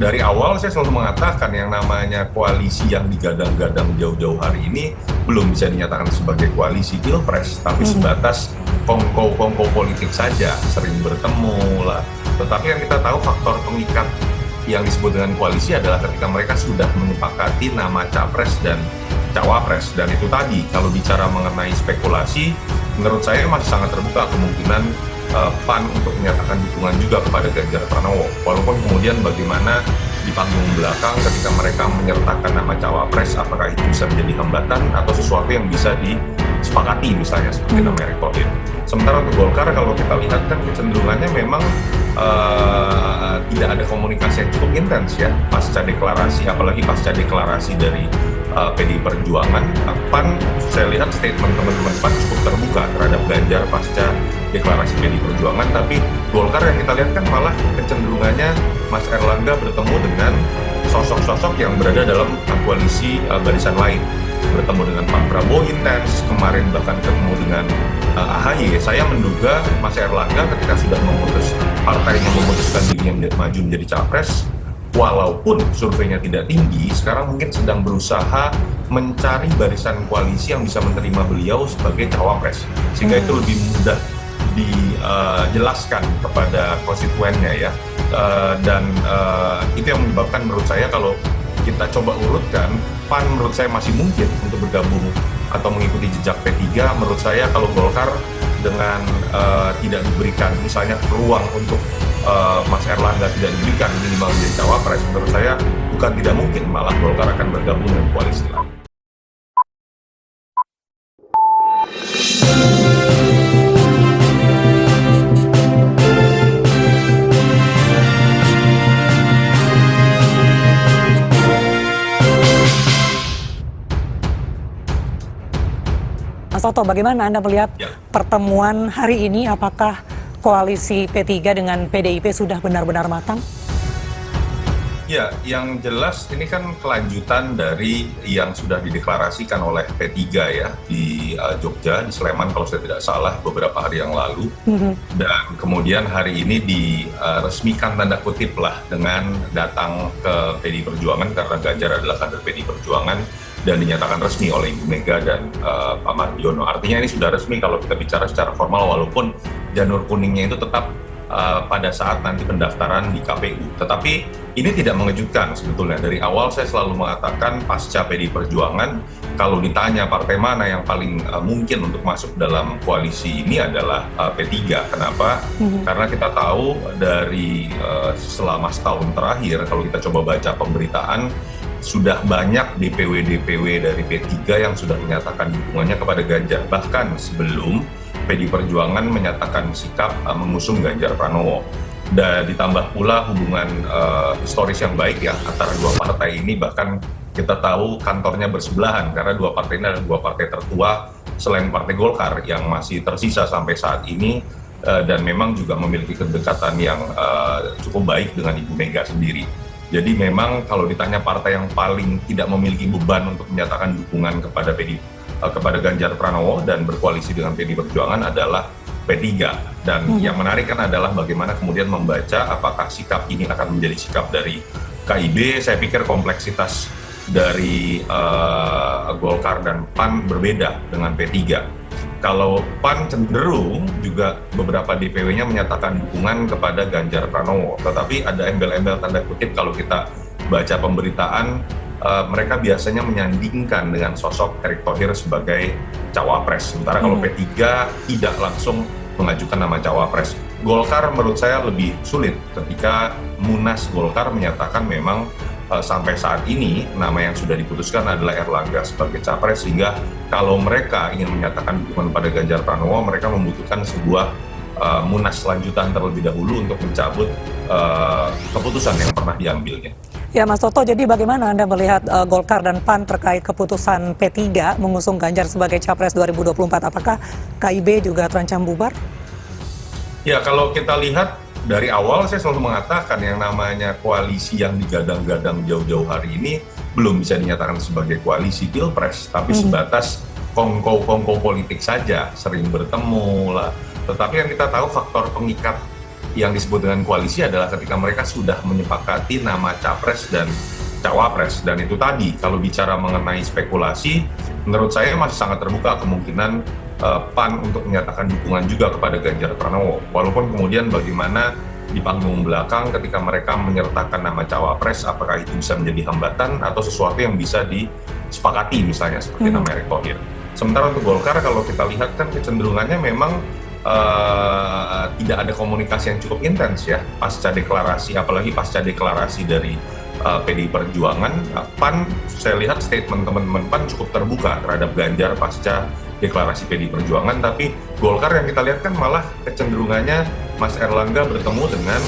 Dari awal saya selalu mengatakan yang namanya koalisi yang digadang-gadang jauh-jauh hari ini belum bisa dinyatakan sebagai koalisi pilpres, tapi sebatas kongko-kongko politik saja, sering bertemu lah. Tetapi yang kita tahu faktor pengikat yang disebut dengan koalisi adalah ketika mereka sudah menyepakati nama capres dan cawapres. Dan itu tadi, kalau bicara mengenai spekulasi, menurut saya masih sangat terbuka kemungkinan PAN untuk menyatakan dukungan juga kepada Ganjar Pranowo. Walaupun kemudian bagaimana di panggung belakang ketika mereka menyertakan nama cawapres, apakah itu bisa menjadi hambatan atau sesuatu yang bisa disepakati misalnya seperti nama Erick Thohir. Sementara untuk Golkar kalau kita lihat kan kecenderungannya memang tidak ada komunikasi yang cukup intens ya pasca deklarasi, apalagi pasca deklarasi dari PDI Perjuangan. PAN, saya lihat statement teman-teman PAN cukup terbuka terhadap Ganjar pasca deklarasi PDI Perjuangan, tapi Golkar yang kita lihat kan malah kecenderungannya Mas Erlangga bertemu dengan sosok-sosok yang berada dalam koalisi barisan lain, bertemu dengan Pak Prabowo intens, kemarin bahkan ketemu dengan AHY. Saya menduga Mas Erlangga ketika sudah partainya memutuskan dirinya maju menjadi capres, walaupun surveinya tidak tinggi, sekarang mungkin sedang berusaha mencari barisan koalisi yang bisa menerima beliau sebagai cawapres, sehingga itu lebih mudah dijelaskan kepada konstituennya ya. Dan itu yang menyebabkan menurut saya kalau kita coba urutkan, PAN menurut saya masih mungkin untuk bergabung atau mengikuti jejak P3. Menurut saya kalau Golkar dengan tidak diberikan misalnya ruang untuk Mas Erlangga tidak diberikan minimal menjadi cawapres, menurut saya bukan tidak mungkin malah Golkar akan bergabung dengan koalisi lain. Mas Toto, bagaimana Anda melihat pertemuan hari ini? Apakah koalisi P3 dengan PDIP sudah benar-benar matang? Ya, yang jelas ini kan kelanjutan dari yang sudah dideklarasikan oleh P3 ya di Jogja, di Sleman kalau saya tidak salah beberapa hari yang lalu. Dan kemudian hari ini diresmikan tanda kutip lah dengan datang ke PDI Perjuangan karena Ganjar adalah kader PDI Perjuangan dan dinyatakan resmi oleh Ibu Mega dan Pak Mardiono. Artinya ini sudah resmi kalau kita bicara secara formal, walaupun janur kuningnya itu tetap pada saat nanti pendaftaran di KPU. Tetapi ini tidak mengejutkan sebetulnya. Dari awal saya selalu mengatakan pasca PDI Perjuangan, kalau ditanya partai mana yang paling mungkin untuk masuk dalam koalisi ini adalah P3. Kenapa? Karena kita tahu dari selama setahun terakhir, kalau kita coba baca pemberitaan, sudah banyak DPW-DPW dari P3 yang sudah menyatakan dukungannya kepada Ganjar. Bahkan sebelum PDI Perjuangan menyatakan sikap mengusung Ganjar Pranowo. Dan ditambah pula hubungan historis yang baik ya antara dua partai ini, bahkan kita tahu kantornya bersebelahan karena dua partai ini adalah dua partai tertua selain Partai Golkar yang masih tersisa sampai saat ini, dan memang juga memiliki kedekatan yang cukup baik dengan Ibu Mega sendiri. Jadi memang kalau ditanya partai yang paling tidak memiliki beban untuk menyatakan dukungan kepada Ganjar Pranowo dan berkoalisi dengan PDI Perjuangan adalah P3. Dan yang menarik kan adalah bagaimana kemudian membaca apakah sikap ini akan menjadi sikap dari KIB. Saya pikir kompleksitas dari Golkar dan PAN berbeda dengan P3. Kalau PAN cenderung juga beberapa DPW-nya menyatakan dukungan kepada Ganjar Pranowo, tetapi ada embel-embel tanda kutip kalau kita baca pemberitaan, mereka biasanya menyandingkan dengan sosok Erick Thohir sebagai cawapres. Sementara kalau P3 tidak langsung mengajukan nama cawapres. Golkar menurut saya lebih sulit ketika Munas Golkar menyatakan memang sampai saat ini nama yang sudah diputuskan adalah Erlangga sebagai capres, sehingga kalau mereka ingin menyatakan dukungan pada Ganjar Pranowo, mereka membutuhkan sebuah Munas lanjutan terlebih dahulu untuk mencabut keputusan yang pernah diambilnya. Ya Mas Toto, jadi bagaimana Anda melihat Golkar dan PAN terkait keputusan P3 mengusung Ganjar sebagai capres 2024? Apakah KIB juga terancam bubar? Ya, kalau kita lihat dari awal saya selalu mengatakan yang namanya koalisi yang digadang-gadang jauh-jauh hari ini belum bisa dinyatakan sebagai koalisi pilpres, tapi sebatas kongko-kongko politik saja, sering bertemu lah. Tetapi yang kita tahu faktor pengikat yang disebut dengan koalisi adalah ketika mereka sudah menyepakati nama capres dan cawapres. Dan itu tadi, kalau bicara mengenai spekulasi, menurut saya masih sangat terbuka kemungkinan PAN untuk menyatakan dukungan juga kepada Ganjar Pranowo. Walaupun kemudian bagaimana di panggung belakang ketika mereka menyertakan nama cawapres, apakah itu bisa menjadi hambatan atau sesuatu yang bisa disepakati misalnya seperti nama Erick Thohir. Sementara untuk Golkar kalau kita lihat kan kecenderungannya memang tidak ada komunikasi yang cukup intens ya pasca deklarasi, apalagi pasca deklarasi dari PDI Perjuangan. PAN, saya lihat statement teman-teman PAN cukup terbuka terhadap Ganjar pasca deklarasi PDI Perjuangan, tapi Golkar yang kita lihat kan malah kecenderungannya Mas Erlangga bertemu dengan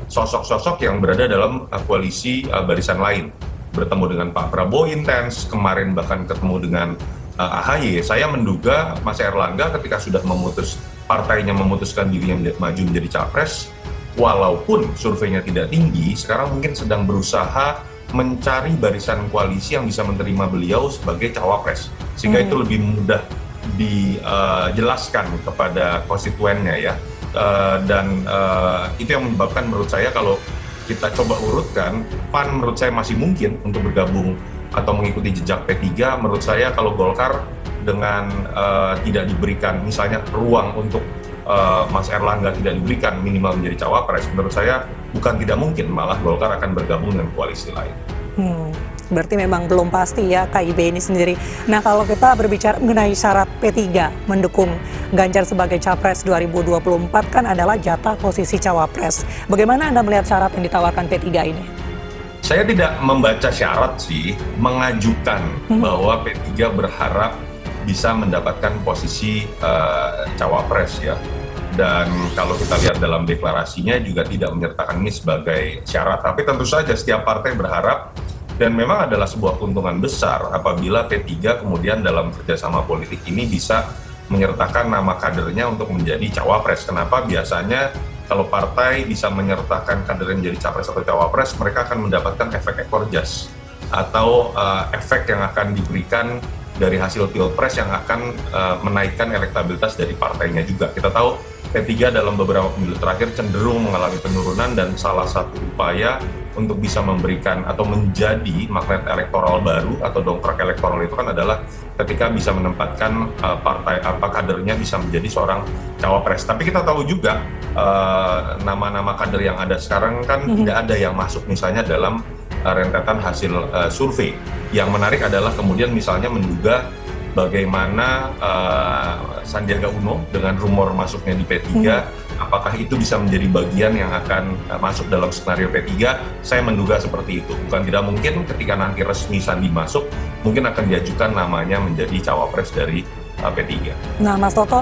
sosok-sosok yang berada dalam koalisi barisan lain. Bertemu dengan Pak Prabowo intens, kemarin bahkan ketemu dengan AHY. Saya menduga Mas Erlangga ketika sudah partainya memutuskan dirinya maju menjadi capres, walaupun surveinya tidak tinggi, sekarang mungkin sedang berusaha mencari barisan koalisi yang bisa menerima beliau sebagai cawapres, sehingga itu lebih mudah dijelaskan kepada konstituennya ya. Dan itu yang menyebabkan menurut saya kalau kita coba urutkan, PAN menurut saya masih mungkin untuk bergabung atau mengikuti jejak P3. Menurut saya kalau Golkar dengan tidak diberikan misalnya ruang untuk Mas Erlangga tidak diberikan minimal menjadi cawapres, menurut saya bukan tidak mungkin, malah Golkar akan bergabung dengan koalisi lain. Berarti memang belum pasti ya KIB ini sendiri. Nah, kalau kita berbicara mengenai syarat P3 mendukung Ganjar sebagai capres 2024 kan adalah jatah posisi cawapres. Bagaimana Anda melihat syarat yang ditawarkan P3 ini? Saya tidak membaca syarat sih, mengajukan bahwa P3 berharap bisa mendapatkan posisi cawapres ya. Dan kalau kita lihat dalam deklarasinya juga tidak menyertakan ini sebagai syarat. Tapi tentu saja setiap partai berharap, dan memang adalah sebuah keuntungan besar apabila P3 kemudian dalam kerjasama politik ini bisa menyertakan nama kadernya untuk menjadi cawapres. Kenapa? Biasanya kalau partai bisa menyertakan kadernya menjadi capres atau cawapres, mereka akan mendapatkan efek ekor jas atau efek yang akan diberikan dari hasil pilpres yang akan menaikkan elektabilitas dari partainya juga. Kita tahu P3 dalam beberapa pemilu terakhir cenderung mengalami penurunan, dan salah satu upaya untuk bisa memberikan atau menjadi magnet elektoral baru atau dongkrak elektoral itu kan adalah ketika bisa menempatkan partai kadernya bisa menjadi seorang cawapres. Tapi kita tahu juga nama-nama kader yang ada sekarang kan tidak ada yang masuk misalnya dalam rentetan hasil survei. Yang menarik adalah kemudian misalnya menduga bagaimana Sandiaga Uno dengan rumor masuknya di P3, apakah itu bisa menjadi bagian yang akan masuk dalam skenario P3? Saya menduga seperti itu. Bukan tidak mungkin ketika nanti resmi Sandi masuk, mungkin akan diajukan namanya menjadi cawapres dari P3. Nah, Mas Toto,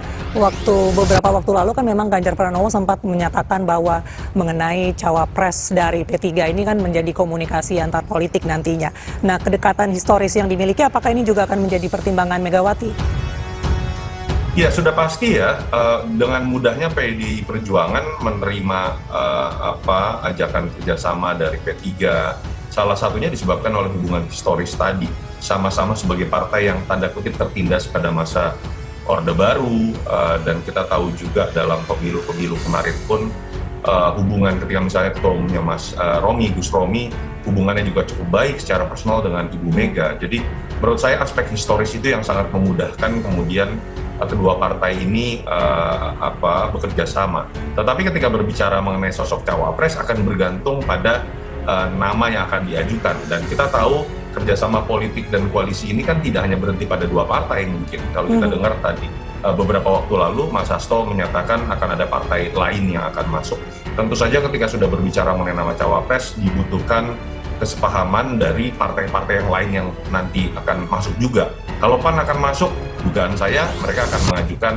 beberapa waktu lalu kan memang Ganjar Pranowo sempat menyatakan bahwa mengenai cawapres dari P3 ini kan menjadi komunikasi antar politik nantinya. Nah, kedekatan historis yang dimiliki, apakah ini juga akan menjadi pertimbangan Megawati? Ya, sudah pasti ya, dengan mudahnya PDI Perjuangan menerima ajakan kerjasama dari P3, salah satunya disebabkan oleh hubungan historis tadi. Sama-sama sebagai partai yang tanda kutip tertindas pada masa Orde Baru, dan kita tahu juga dalam pemilu-pemilu kemarin pun hubungan ketika misalnya ketua umumnya Mas Gus Romi, hubungannya juga cukup baik secara personal dengan Ibu Mega. Jadi menurut saya aspek historis itu yang sangat memudahkan kemudian kedua partai ini bekerja sama. Tetapi ketika berbicara mengenai sosok cawapres akan bergantung pada nama yang akan diajukan, dan kita tahu kerjasama politik dan koalisi ini kan tidak hanya berhenti pada dua partai mungkin. Kalau kita dengar tadi beberapa waktu lalu Mas Hasto menyatakan akan ada partai lain yang akan masuk. Tentu saja ketika sudah berbicara mengenai nama cawapres dibutuhkan kesepahaman dari partai-partai yang lain yang nanti akan masuk juga. Kalau PAN akan masuk, dugaan saya mereka akan mengajukan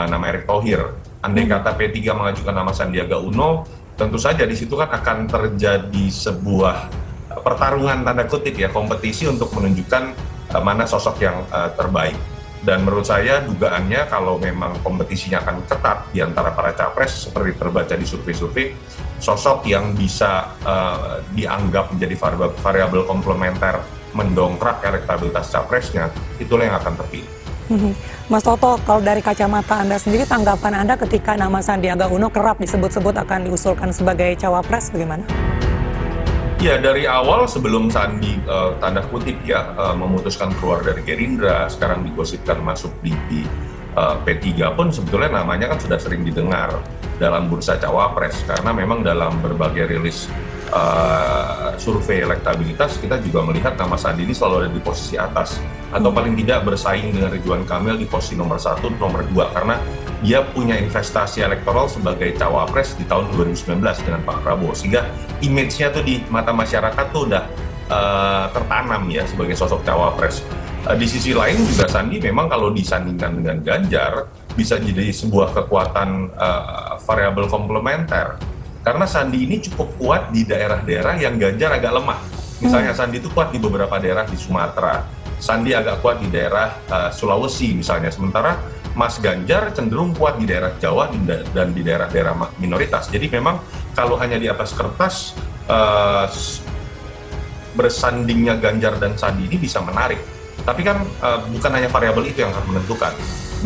nama Erick Thohir. Andai kata P3 mengajukan nama Sandiaga Uno, tentu saja di situ kan akan terjadi sebuah pertarungan tanda kutip ya, kompetisi untuk menunjukkan mana sosok yang terbaik. Dan menurut saya dugaannya kalau memang kompetisinya akan ketat di antara para capres seperti terbaca di survei-survei, sosok yang bisa dianggap menjadi variabel komplementer mendongkrak elektabilitas capresnya, itulah yang akan terpilih. Mhm. Mas Toto, kalau dari kacamata Anda sendiri, tanggapan Anda ketika nama Sandiaga Uno kerap disebut-sebut akan diusulkan sebagai cawapres, bagaimana? Ya, dari awal sebelum Sandi tanda kutip ya memutuskan keluar dari Gerindra, sekarang digosipkan masuk di P3 pun sebetulnya namanya kan sudah sering didengar dalam bursa cawapres, karena memang dalam berbagai rilis survei elektabilitas kita juga melihat nama Sandi ini selalu ada di posisi atas, atau paling tidak bersaing dengan Ridwan Kamil di posisi nomor 1, nomor 2, karena dia punya investasi elektoral sebagai cawapres di tahun 2019 dengan Pak Prabowo, sehingga image-nya tuh di mata masyarakat tuh udah tertanam ya sebagai sosok cawapres. Di sisi lain juga Sandi memang kalau disandingkan dengan Ganjar bisa jadi sebuah kekuatan variabel komplementer, karena Sandi ini cukup kuat di daerah-daerah yang Ganjar agak lemah. Misalnya Sandi itu kuat di beberapa daerah di Sumatera, Sandi agak kuat di daerah Sulawesi misalnya, sementara Mas Ganjar cenderung kuat di daerah Jawa dan di daerah-daerah minoritas. Jadi memang kalau hanya di atas kertas bersandingnya Ganjar dan Sandi ini bisa menarik. Tapi kan bukan hanya variabel itu yang akan menentukan.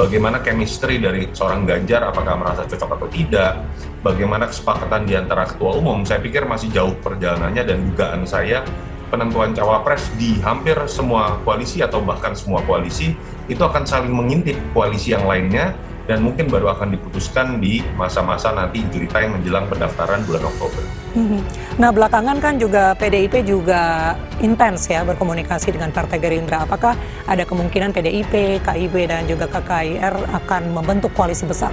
Bagaimana chemistry dari seorang Ganjar, apakah merasa cocok atau tidak, bagaimana kesepakatan di antara ketua umum. Saya pikir masih jauh perjalanannya, dan dugaan saya penentuan cawapres di hampir semua koalisi atau bahkan semua koalisi itu akan saling mengintip koalisi yang lainnya, dan mungkin baru akan diputuskan di masa-masa nanti injury time menjelang pendaftaran bulan Oktober. Nah, belakangan kan juga PDIP juga intens ya berkomunikasi dengan Partai Gerindra. Apakah ada kemungkinan PDIP, KIB, dan juga KKIR akan membentuk koalisi besar?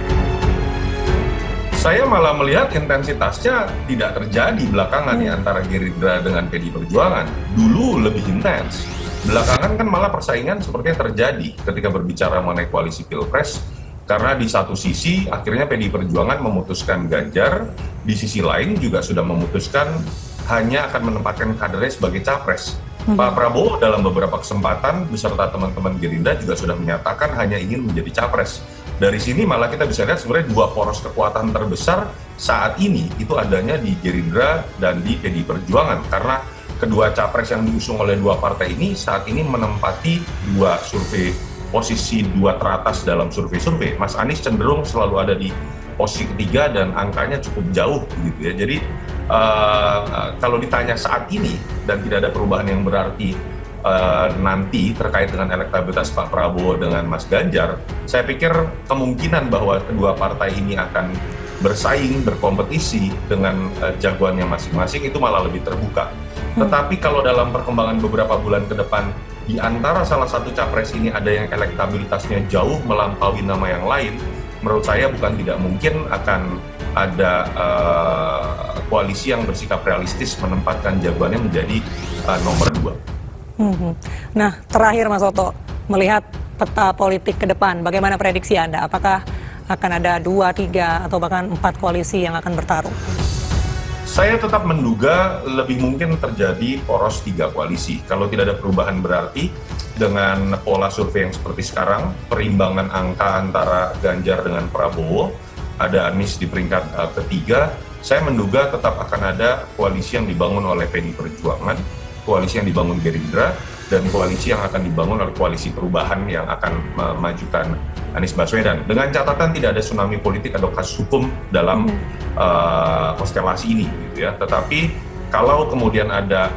Saya malah melihat intensitasnya tidak terjadi belakangan ya antara Gerindra dengan PDI Perjuangan. Dulu lebih intens. Belakangan kan malah persaingan sepertinya terjadi ketika berbicara mengenai koalisi Pilpres. Karena di satu sisi akhirnya PDI Perjuangan memutuskan Ganjar, di sisi lain juga sudah memutuskan hanya akan menempatkan kadernya sebagai capres. Pak Prabowo dalam beberapa kesempatan beserta teman-teman Gerindra juga sudah menyatakan hanya ingin menjadi capres. Dari sini malah kita bisa lihat sebenarnya dua poros kekuatan terbesar saat ini itu adanya di Gerindra dan di PDI Perjuangan, karena kedua capres yang diusung oleh dua partai ini saat ini menempati dua posisi dua teratas dalam survei-survei. Mas Anies cenderung selalu ada di posisi ketiga dan angkanya cukup jauh gitu ya. Jadi kalau ditanya saat ini dan tidak ada perubahan yang berarti nanti terkait dengan elektabilitas Pak Prabowo dengan Mas Ganjar, saya pikir kemungkinan bahwa kedua partai ini akan bersaing, berkompetisi dengan jagoannya masing-masing itu malah lebih terbuka. Tetapi kalau dalam perkembangan beberapa bulan ke depan, di antara salah satu capres ini ada yang elektabilitasnya jauh melampaui nama yang lain, menurut saya bukan tidak mungkin akan ada koalisi yang bersikap realistis menempatkan jagoannya menjadi nomor 2. Nah, terakhir Mas Toto, melihat peta politik ke depan, bagaimana prediksi Anda? Apakah akan ada 2, 3, atau bahkan 4 koalisi yang akan bertarung? Saya tetap menduga lebih mungkin terjadi poros 3 koalisi. Kalau tidak ada perubahan berarti dengan pola survei yang seperti sekarang, perimbangan angka antara Ganjar dengan Prabowo, ada Anies di peringkat ketiga, saya menduga tetap akan ada koalisi yang dibangun oleh PDI Perjuangan, koalisi yang dibangun Gerindra, dan koalisi yang akan dibangun oleh koalisi perubahan yang akan memajukan Anies Baswedan. Dengan catatan tidak ada tsunami politik atau kasus hukum dalam konstelasi ini, gitu ya. Tetapi kalau kemudian ada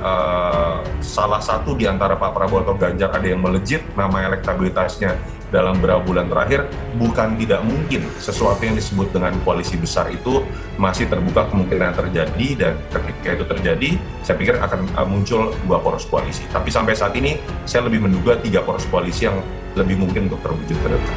salah satu di antara Pak Prabowo atau Ganjar ada yang melejit nama elektabilitasnya dalam beberapa bulan terakhir, bukan tidak mungkin sesuatu yang disebut dengan koalisi besar itu masih terbuka kemungkinan terjadi, dan ketika itu terjadi, saya pikir akan muncul 2 poros koalisi. Tapi sampai saat ini, saya lebih menduga 3 poros koalisi yang lebih mungkin untuk terwujud ke depan.